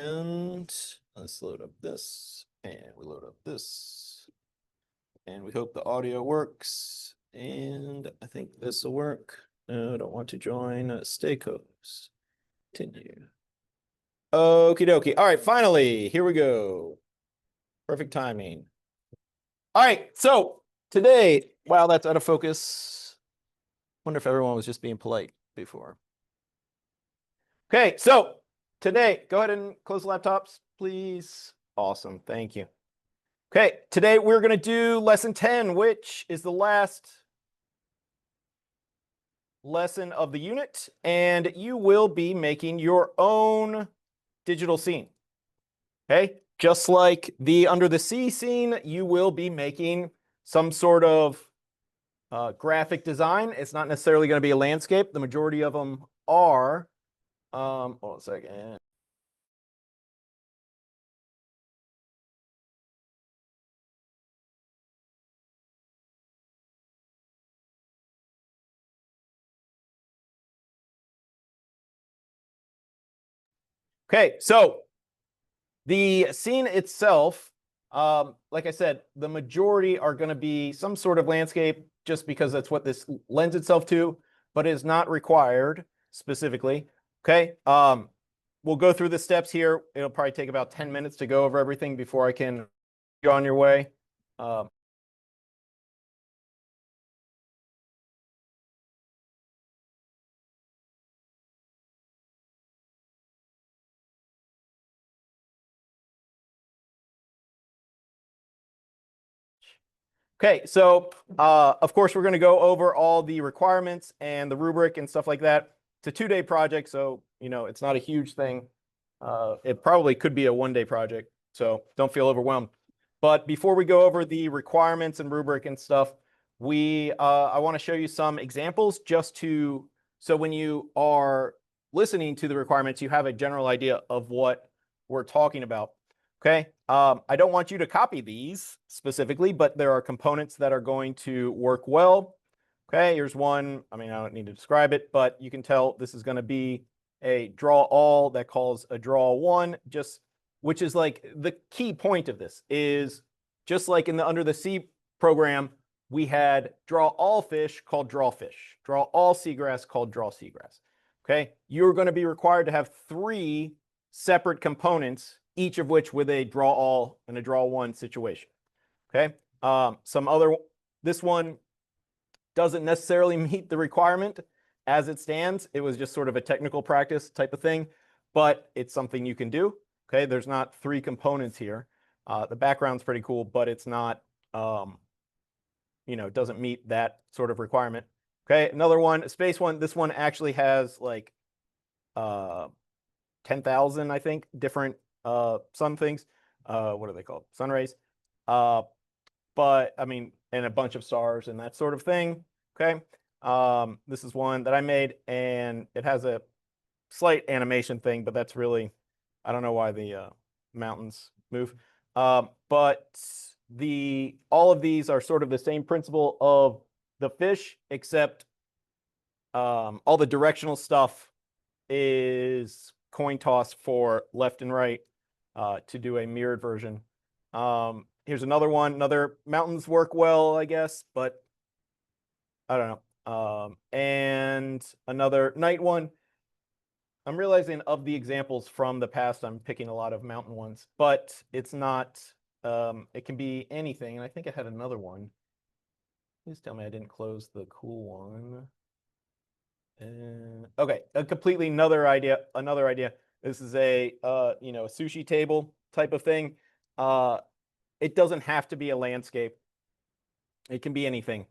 And let's load up this, and we load up this, and we hope the audio works. And I think this will work. No, I don't want to join. Stay host. Continue. Okie dokie. All right, finally, here we go. Perfect timing. All right, so today, wow, that's out of focus. Wonder if everyone was just being polite before. Okay, so today, go ahead and close the laptops, please. Awesome, thank you. Okay, today we're going to do lesson 10, which is the last lesson of the unit, and you will be making your own digital scene. Okay, just like the under the sea scene, you will be making some sort of graphic design. It's not necessarily going to be a landscape. The majority of them are. Hold on a second. Okay, so the scene itself, like I said, the majority are going to be some sort of landscape just because that's what this lends itself to, but is not required specifically. Okay, we'll go through the steps here. It'll probably take about 10 minutes to go over everything before I can go on your way. Okay, so of course, we're going to go over all the requirements and the rubric and stuff like that. It's a 2-day project, so it's not a huge thing. It probably could be a 1-day project, so don't feel overwhelmed. But before we go over the requirements and rubric and stuff, I want to show you some examples so when you are listening to the requirements, you have a general idea of what we're talking about. Okay, I don't want you to copy these specifically, but there are components that are going to work well. Okay, here's one. I mean, I don't need to describe it, but you can tell this is going to be a draw all that calls a draw one, which is like the key point of this is just like in the under the sea program, we had draw all fish called draw fish, draw all seagrass called draw seagrass. Okay, you're going to be required to have 3 separate components, each of which with a draw all and a draw one situation. Okay, this one doesn't necessarily meet the requirement as it stands. It was just sort of a technical practice type of thing, but it's something you can do. Okay, there's not 3 components here. The background's pretty cool, but it's not, doesn't meet that sort of requirement. Okay, another one, space one. This one actually has like 10,000, I think, different sun things. What are they called? Sun rays. But I mean, and a bunch of stars and that sort of thing. Okay. This is one that I made, and it has a slight animation thing, but that's really, I don't know why the mountains move. But all of these are sort of the same principle of the fish, except all the directional stuff is coin toss for left and right to do a mirrored version. Here's another one. Another mountains work well, I guess, but I don't know. And another night one. I'm realizing of the examples from the past, I'm picking a lot of mountain ones, but it's not, it can be anything. And I think I had another one. Please tell me I didn't close the cool one. Okay, a completely another idea. This is a sushi table type of thing. It doesn't have to be a landscape. It can be anything,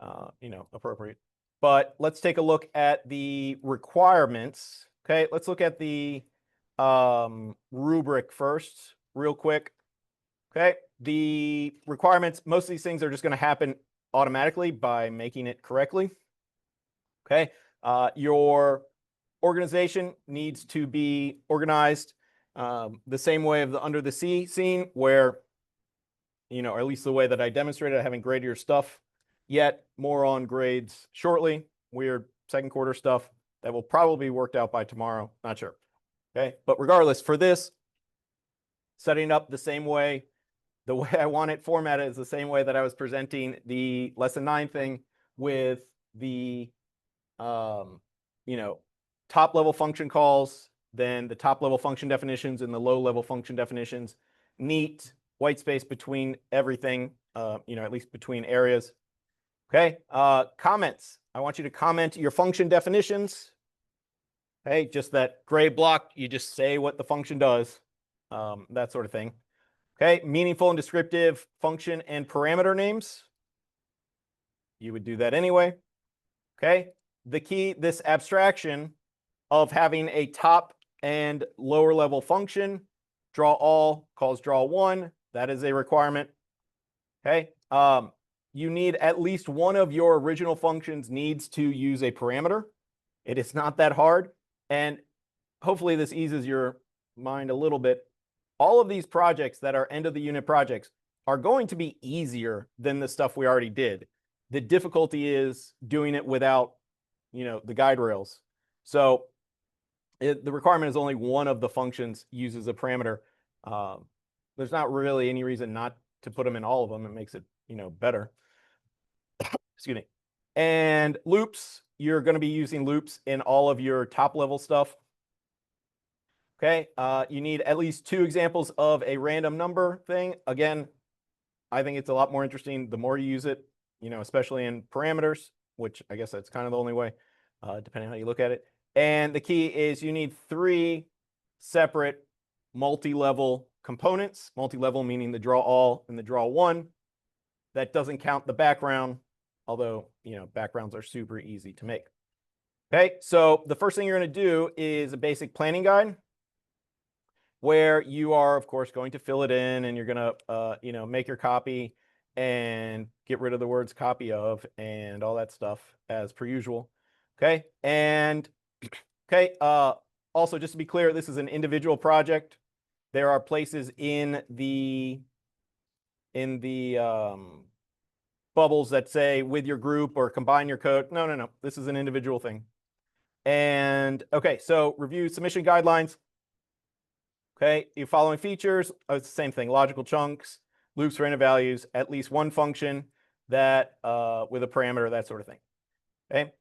appropriate. But let's take a look at the requirements. Okay, let's look at the rubric first, real quick. Okay, the requirements, most of these things are just going to happen automatically by making it correctly. Okay, your organization needs to be organized the same way of the under the sea scene, where, or at least the way that I demonstrated. I haven't graded your stuff yet. More on grades shortly. Weird second quarter stuff that will probably be worked out by tomorrow. Not sure. Okay, but regardless, for this, setting up the same way. The way I want it formatted is the same way that I was presenting the lesson 9 thing with the, you know, top level function calls, then the top level function definitions and the low level function definitions, neat white space between everything, you know, at least between areas. Okay, comments. I want you to comment your function definitions. Okay, just that gray block, you just say what the function does, that sort of thing. Okay, meaningful and descriptive function and parameter names. You would do that anyway. Okay, the key, this abstraction of having a top and lower level function, draw all calls draw one, that is a requirement. Okay, you need at least one of your original functions needs to use a parameter. It is not that hard, and hopefully this eases your mind a little bit. All of these projects that are end of the unit projects are going to be easier than the stuff we already did. The difficulty is doing it without, you know, the guide rails. So the requirement is only one of the functions uses a parameter. There's not really any reason not to put them in all of them. It makes it, you know, better. Excuse me. And loops, you're going to be using loops in all of your top level stuff. Okay, you need at least 2 examples of a random number thing. Again, I think it's a lot more interesting the more you use it, you know, especially in parameters, which I guess that's kind of the only way, depending on how you look at it. And the key is you need 3 separate multi-level components. Multi-level meaning the draw all and the draw one. That doesn't count the background, although, you know, backgrounds are super easy to make. Okay, so the first thing you're going to do is a basic planning guide, where you are, of course, going to fill it in, and you're going to, you know, make your copy and get rid of the words copy of and all that stuff as per usual. Okay, and okay, also just to be clear, this is an individual project. There are places in the bubbles that say with your group or combine your code. No. This is an individual thing. And okay, so review submission guidelines. Okay, your following features, it's the same thing, logical chunks, loops for random values, at least one function that with a parameter, that sort of thing. Okay,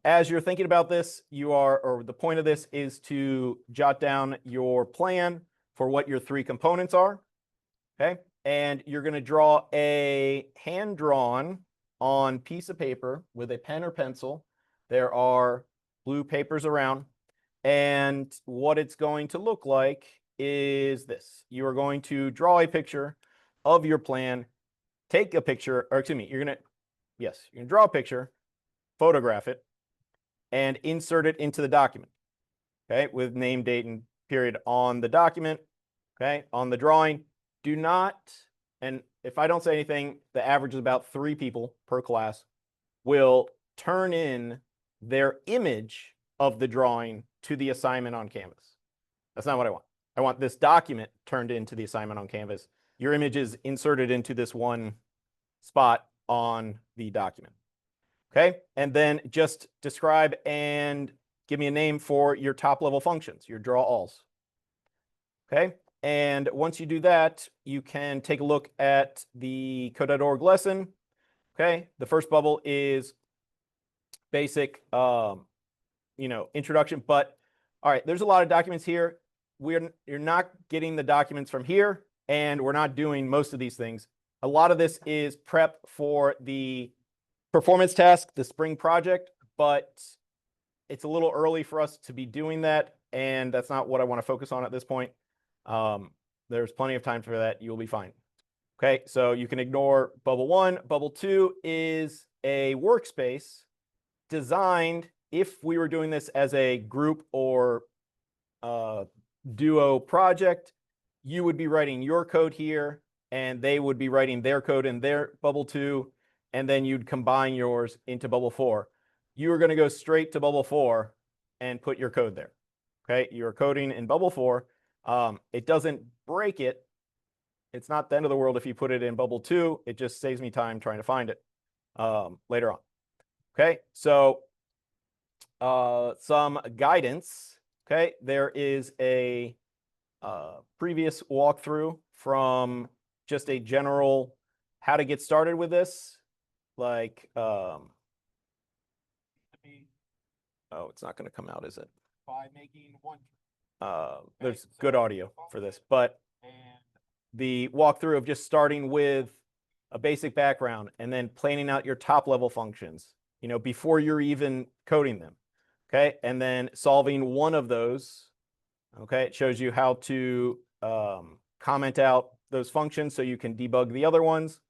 as you're thinking about this, or the point of this is to jot down your plan for what your 3 components are. Okay, and you're going to draw a hand-drawn on piece of paper with a pen or pencil. There are blue papers around, and what it's going to look like is this. You are going to draw a picture of your plan, take a picture, or excuse me, you're going to draw a picture, photograph it, and insert it into the document, okay, with name, date, and period on the document, okay, on the drawing. Do not, and if I don't say anything, the average is about 3 people per class, will turn in their image of the drawing to the assignment on Canvas. That's not what I want. I want this document turned into the assignment on Canvas. Your image is inserted into this one spot on the document. Okay, and then just describe and give me a name for your top level functions, your draw alls. Okay, and once you do that, you can take a look at the code.org lesson. Okay, the first bubble is basic, you know, introduction, but all right, there's a lot of documents here. You're not getting the documents from here, and we're not doing most of these things. A lot of this is prep for the performance task, the spring project, but it's a little early for us to be doing that, and that's not what I want to focus on at this point. There's plenty of time for that. You'll be fine. Okay, so you can ignore bubble 1. Bubble 2 is a workspace designed, if we were doing this as a group or duo project, you would be writing your code here, and they would be writing their code in their bubble 2, and then you'd combine yours into bubble 4. You are going to go straight to bubble 4 and put your code there. Okay, you're coding in bubble 4. It doesn't break it. It's not the end of the world if you put it in bubble 2. It just saves me time trying to find it later on. Okay, so some guidance. Okay, there is a previous walkthrough from just a general how to get started with this. Like, oh, it's not going to come out, is it? By making one. There's good audio for this, but the walkthrough of just starting with a basic background and then planning out your top level functions, you know, before you're even coding them. Okay. And then solving one of those. Okay. It shows you how to comment out those functions so you can debug the other ones.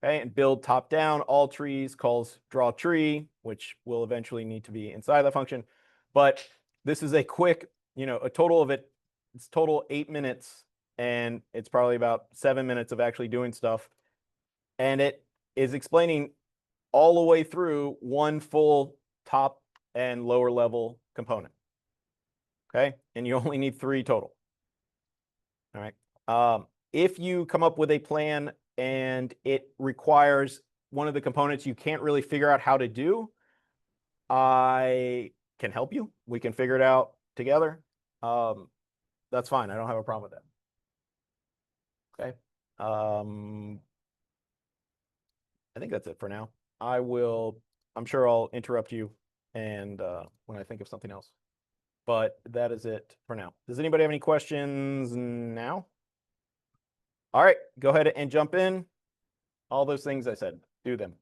Okay. And build top down. All trees calls draw tree, which will eventually need to be inside the function. But this is a quick, you know, a total of it. It's total 8 minutes, and it's probably about 7 minutes of actually doing stuff. And it is explaining all the way through one full top and lower level component. Okay. And you only need 3 total. All right. If you come up with a plan and it requires one of the components you can't really figure out how to do, I can help you. We can figure it out together. That's fine. I don't have a problem with that. Okay. I think that's it for now. I'm sure I'll interrupt you and when I think of something else. But that is it for now. Does anybody have any questions now? All right, go ahead and jump in. All those things I said, do them.